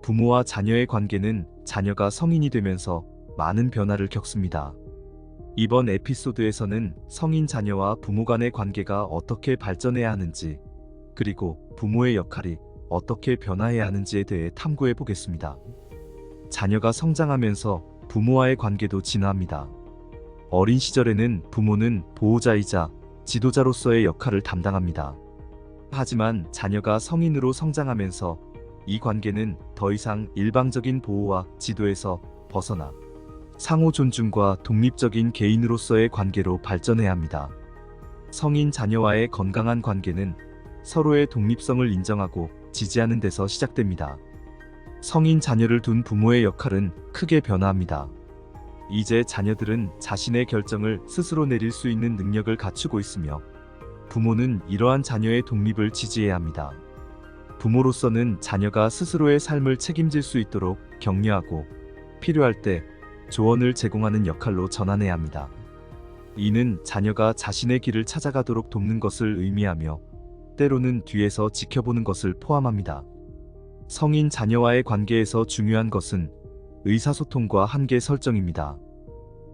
부모와 자녀의 관계는 자녀가 성인이 되면서 많은 변화를 겪습니다. 이번 에피소드에서는 성인 자녀와 부모 간의 관계가 어떻게 발전해야 하는지, 그리고 부모의 역할이 어떻게 변화해야 하는지에 대해 탐구해 보겠습니다. 자녀가 성장하면서 부모와의 관계도 진화합니다. 어린 시절에는 부모는 보호자이자 지도자로서의 역할을 담당합니다. 하지만 자녀가 성인으로 성장하면서 이 관계는 더 이상 일방적인 보호와 지도에서 벗어나 상호 존중과 독립적인 개인으로서의 관계로 발전해야 합니다. 성인 자녀와의 건강한 관계는 서로의 독립성을 인정하고 지지하는 데서 시작됩니다. 성인 자녀를 둔 부모의 역할은 크게 변화합니다. 이제 자녀들은 자신의 결정을 스스로 내릴 수 있는 능력을 갖추고 있으며 부모는 이러한 자녀의 독립을 지지해야 합니다. 부모로서는 자녀가 스스로의 삶을 책임질 수 있도록 격려하고 필요할 때 조언을 제공하는 역할로 전환해야 합니다. 이는 자녀가 자신의 길을 찾아가도록 돕는 것을 의미하며 때로는 뒤에서 지켜보는 것을 포함합니다. 성인 자녀와의 관계에서 중요한 것은 의사소통과 한계 설정입니다.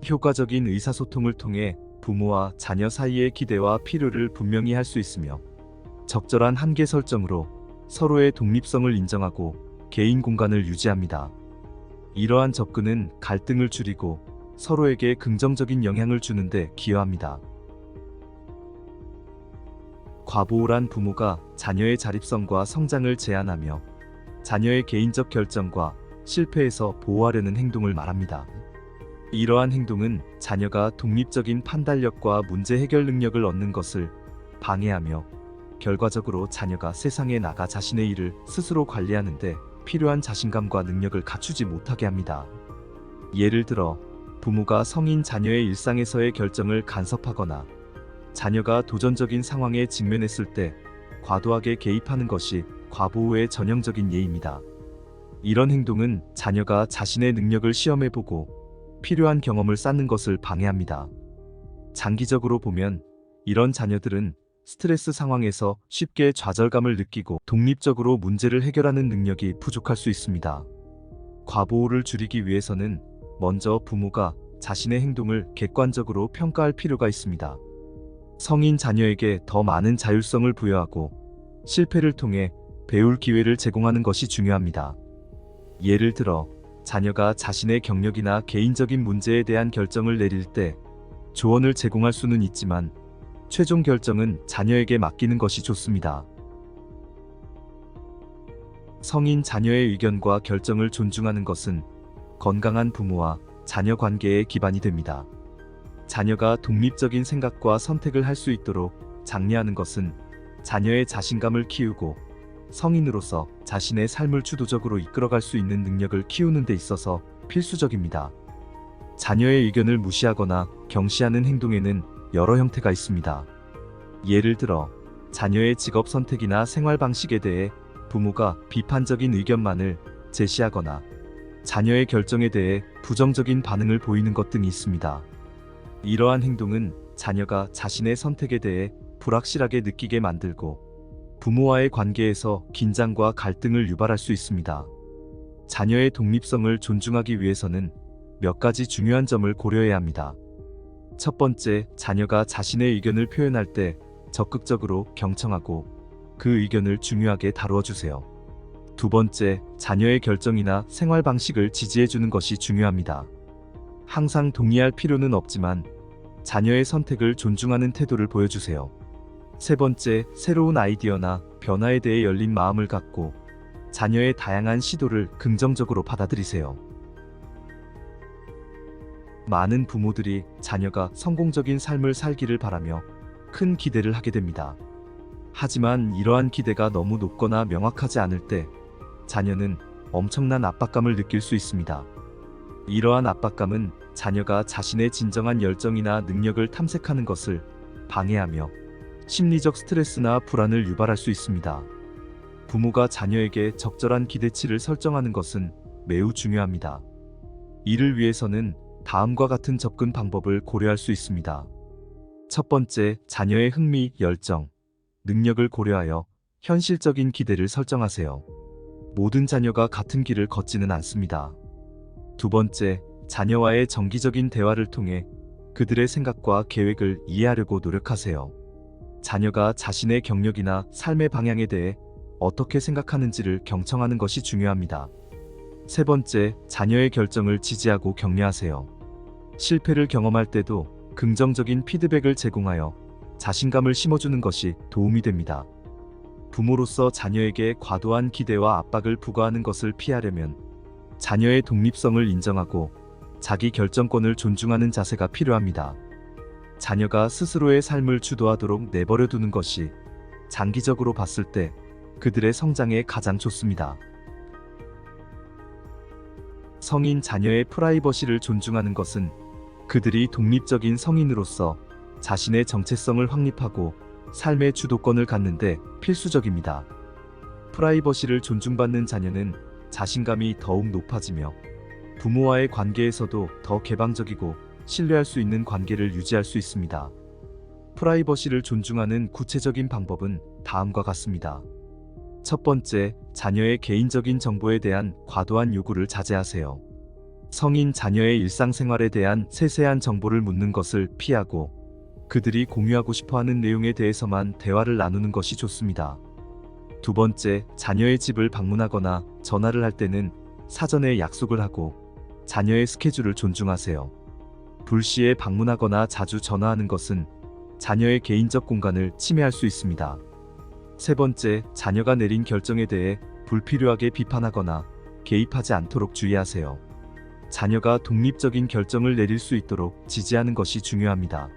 효과적인 의사소통을 통해 부모와 자녀 사이의 기대와 필요를 분명히 할 수 있으며 적절한 한계 설정으로 서로의 독립성을 인정하고 개인 공간을 유지합니다. 이러한 접근은 갈등을 줄이고 서로에게 긍정적인 영향을 주는 데 기여합니다. 과보호란 부모가 자녀의 자립성과 성장을 제한하며 자녀의 개인적 결정과 실패에서 보호하려는 행동을 말합니다. 이러한 행동은 자녀가 독립적인 판단력과 문제 해결 능력을 얻는 것을 방해하며 결과적으로 자녀가 세상에 나가 자신의 일을 스스로 관리하는 데 필요한 자신감과 능력을 갖추지 못하게 합니다. 예를 들어 부모가 성인 자녀의 일상에서의 결정을 간섭하거나 자녀가 도전적인 상황에 직면했을 때 과도하게 개입하는 것이 과보호의 전형적인 예입니다. 이런 행동은 자녀가 자신의 능력을 시험해보고 필요한 경험을 쌓는 것을 방해합니다. 장기적으로 보면 이런 자녀들은 스트레스 상황에서 쉽게 좌절감을 느끼고 독립적으로 문제를 해결하는 능력이 부족할 수 있습니다. 과보호를 줄이기 위해서는 먼저 부모가 자신의 행동을 객관적으로 평가할 필요가 있습니다. 성인 자녀에게 더 많은 자율성을 부여하고 실패를 통해 배울 기회를 제공하는 것이 중요합니다. 예를 들어 자녀가 자신의 경력이나 개인적인 문제에 대한 결정을 내릴 때 조언을 제공할 수는 있지만 최종 결정은 자녀에게 맡기는 것이 좋습니다. 성인 자녀의 의견과 결정을 존중하는 것은 건강한 부모와 자녀 관계의 기반이 됩니다. 자녀가 독립적인 생각과 선택을 할 수 있도록 장려하는 것은 자녀의 자신감을 키우고 성인으로서 자신의 삶을 주도적으로 이끌어갈 수 있는 능력을 키우는 데 있어서 필수적입니다. 자녀의 의견을 무시하거나 경시하는 행동에는 여러 형태가 있습니다. 예를 들어 자녀의 직업 선택이나 생활 방식에 대해 부모가 비판적인 의견만을 제시하거나 자녀의 결정에 대해 부정적인 반응을 보이는 것 등이 있습니다. 이러한 행동은 자녀가 자신의 선택에 대해 불확실하게 느끼게 만들고 부모와의 관계에서 긴장과 갈등을 유발할 수 있습니다. 자녀의 독립성을 존중하기 위해서는 몇 가지 중요한 점을 고려해야 합니다. 첫 번째, 자녀가 자신의 의견을 표현할 때 적극적으로 경청하고 그 의견을 중요하게 다루어 주세요. 두 번째, 자녀의 결정이나 생활 방식을 지지해주는 것이 중요합니다. 항상 동의할 필요는 없지만 자녀의 선택을 존중하는 태도를 보여주세요. 세 번째, 새로운 아이디어나 변화에 대해 열린 마음을 갖고 자녀의 다양한 시도를 긍정적으로 받아들이세요. 많은 부모들이 자녀가 성공적인 삶을 살기를 바라며 큰 기대를 하게 됩니다. 하지만 이러한 기대가 너무 높거나 명확하지 않을 때 자녀는 엄청난 압박감을 느낄 수 있습니다. 이러한 압박감은 자녀가 자신의 진정한 열정이나 능력을 탐색하는 것을 방해하며 심리적 스트레스나 불안을 유발할 수 있습니다. 부모가 자녀에게 적절한 기대치를 설정하는 것은 매우 중요합니다. 이를 위해서는 다음과 같은 접근 방법을 고려할 수 있습니다. 첫 번째, 자녀의 흥미, 열정, 능력을 고려하여 현실적인 기대를 설정하세요. 모든 자녀가 같은 길을 걷지는 않습니다. 두 번째, 자녀와의 정기적인 대화를 통해 그들의 생각과 계획을 이해하려고 노력하세요. 자녀가 자신의 경력이나 삶의 방향에 대해 어떻게 생각하는지를 경청하는 것이 중요합니다. 세 번째, 자녀의 결정을 지지하고 격려하세요. 실패를 경험할 때도 긍정적인 피드백을 제공하여 자신감을 심어주는 것이 도움이 됩니다. 부모로서 자녀에게 과도한 기대와 압박을 부과하는 것을 피하려면 자녀의 독립성을 인정하고 자기 결정권을 존중하는 자세가 필요합니다. 자녀가 스스로의 삶을 주도하도록 내버려 두는 것이 장기적으로 봤을 때 그들의 성장에 가장 좋습니다. 성인 자녀의 프라이버시를 존중하는 것은 그들이 독립적인 성인으로서 자신의 정체성을 확립하고 삶의 주도권을 갖는데 필수적입니다. 프라이버시를 존중받는 자녀는 자신감이 더욱 높아지며 부모와의 관계에서도 더 개방적이고 신뢰할 수 있는 관계를 유지할 수 있습니다. 프라이버시를 존중하는 구체적인 방법은 다음과 같습니다. 첫 번째, 자녀의 개인적인 정보에 대한 과도한 요구를 자제하세요. 성인 자녀의 일상생활에 대한 세세한 정보를 묻는 것을 피하고 그들이 공유하고 싶어 하는 내용에 대해서만 대화를 나누는 것이 좋습니다. 두 번째, 자녀의 집을 방문하거나 전화를 할 때는 사전에 약속을 하고 자녀의 스케줄을 존중하세요. 불시에 방문하거나 자주 전화하는 것은 자녀의 개인적 공간을 침해할 수 있습니다. 세 번째, 자녀가 내린 결정에 대해 불필요하게 비판하거나 개입하지 않도록 주의하세요. 자녀가 독립적인 결정을 내릴 수 있도록 지지하는 것이 중요합니다.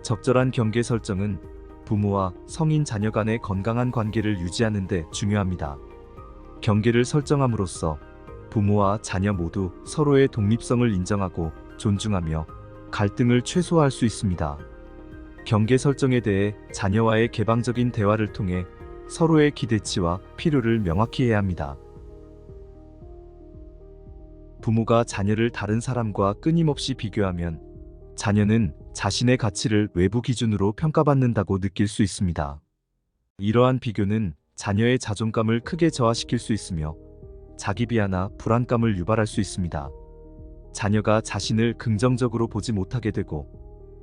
적절한 경계 설정은 부모와 성인 자녀 간의 건강한 관계를 유지하는 데 중요합니다. 경계를 설정함으로써 부모와 자녀 모두 서로의 독립성을 인정하고 존중하며 갈등을 최소화할 수 있습니다. 경계 설정에 대해 자녀와의 개방적인 대화를 통해 서로의 기대치와 필요를 명확히 해야 합니다. 부모가 자녀를 다른 사람과 끊임없이 비교하면 자녀는 자신의 가치를 외부 기준으로 평가받는다고 느낄 수 있습니다. 이러한 비교는 자녀의 자존감을 크게 저하시킬 수 있으며 자기 비하나 불안감을 유발할 수 있습니다. 자녀가 자신을 긍정적으로 보지 못하게 되고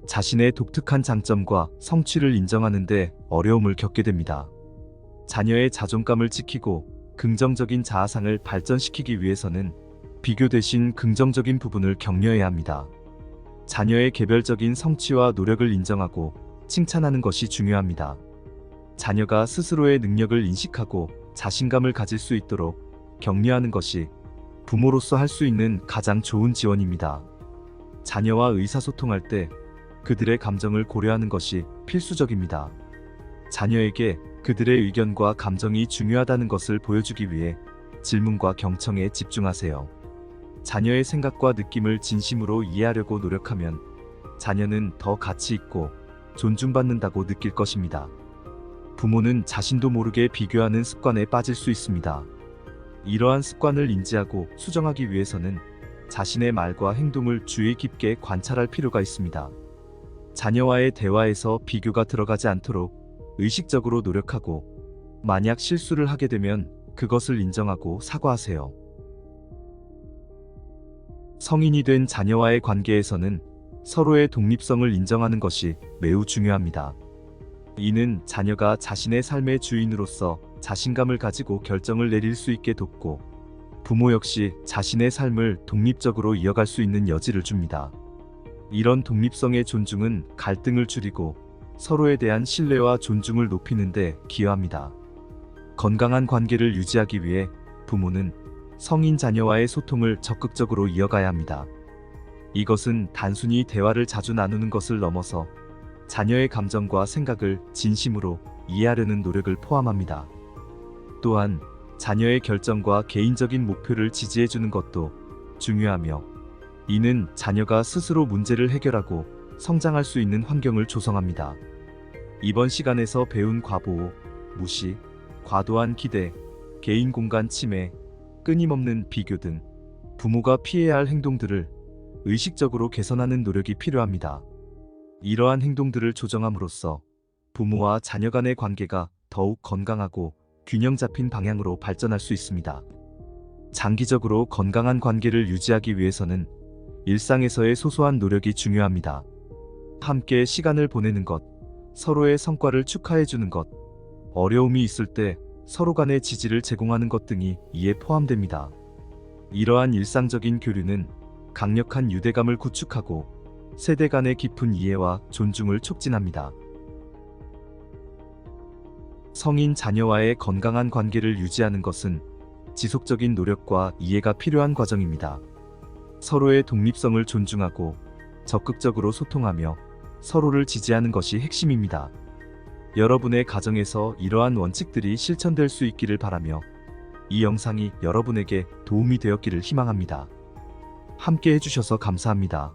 자신의 독특한 장점과 성취를 인정하는 데 어려움을 겪게 됩니다. 자녀의 자존감을 지키고 긍정적인 자아상을 발전시키기 위해서는 비교 대신 긍정적인 부분을 격려해야 합니다. 자녀의 개별적인 성취와 노력을 인정하고 칭찬하는 것이 중요합니다. 자녀가 스스로의 능력을 인식하고 자신감을 가질 수 있도록 격려하는 것이 부모로서 할 수 있는 가장 좋은 지원입니다. 자녀와 의사소통할 때 그들의 감정을 고려하는 것이 필수적입니다. 자녀에게 그들의 의견과 감정이 중요하다는 것을 보여주기 위해 질문과 경청에 집중하세요. 자녀의 생각과 느낌을 진심으로 이해하려고 노력하면 자녀는 더 가치 있고 존중받는다고 느낄 것입니다. 부모는 자신도 모르게 비교하는 습관에 빠질 수 있습니다. 이러한 습관을 인지하고 수정하기 위해서는 자신의 말과 행동을 주의 깊게 관찰할 필요가 있습니다. 자녀와의 대화에서 비교가 들어가지 않도록 의식적으로 노력하고 만약 실수를 하게 되면 그것을 인정하고 사과하세요. 성인이 된 자녀와의 관계에서는 서로의 독립성을 인정하는 것이 매우 중요합니다. 이는 자녀가 자신의 삶의 주인으로서 자신감을 가지고 결정을 내릴 수 있게 돕고 부모 역시 자신의 삶을 독립적으로 이어갈 수 있는 여지를 줍니다. 이런 독립성의 존중은 갈등을 줄이고 서로에 대한 신뢰와 존중을 높이는 데 기여합니다. 건강한 관계를 유지하기 위해 부모는 성인 자녀와의 소통을 적극적으로 이어가야 합니다. 이것은 단순히 대화를 자주 나누는 것을 넘어서 자녀의 감정과 생각을 진심으로 이해하려는 노력을 포함합니다. 또한 자녀의 결정과 개인적인 목표를 지지해주는 것도 중요하며 이는 자녀가 스스로 문제를 해결하고 성장할 수 있는 환경을 조성합니다. 이번 시간에서 배운 과보호, 무시, 과도한 기대, 개인 공간 침해, 끊임없는 비교 등 부모가 피해야 할 행동들을 의식적으로 개선하는 노력이 필요합니다. 이러한 행동들을 조정함으로써 부모와 자녀 간의 관계가 더욱 건강하고 균형 잡힌 방향으로 발전할 수 있습니다. 장기적으로 건강한 관계를 유지하기 위해서는 일상에서의 소소한 노력이 중요합니다. 함께 시간을 보내는 것, 서로의 성과를 축하해주는 것, 어려움이 있을 때 서로 간의 지지를 제공하는 것 등이 이에 포함됩니다. 이러한 일상적인 교류는 강력한 유대감을 구축하고 세대 간의 깊은 이해와 존중을 촉진합니다. 성인 자녀와의 건강한 관계를 유지하는 것은 지속적인 노력과 이해가 필요한 과정입니다. 서로의 독립성을 존중하고 적극적으로 소통하며 서로를 지지하는 것이 핵심입니다. 여러분의 가정에서 이러한 원칙들이 실천될 수 있기를 바라며 이 영상이 여러분에게 도움이 되었기를 희망합니다. 함께 해주셔서 감사합니다.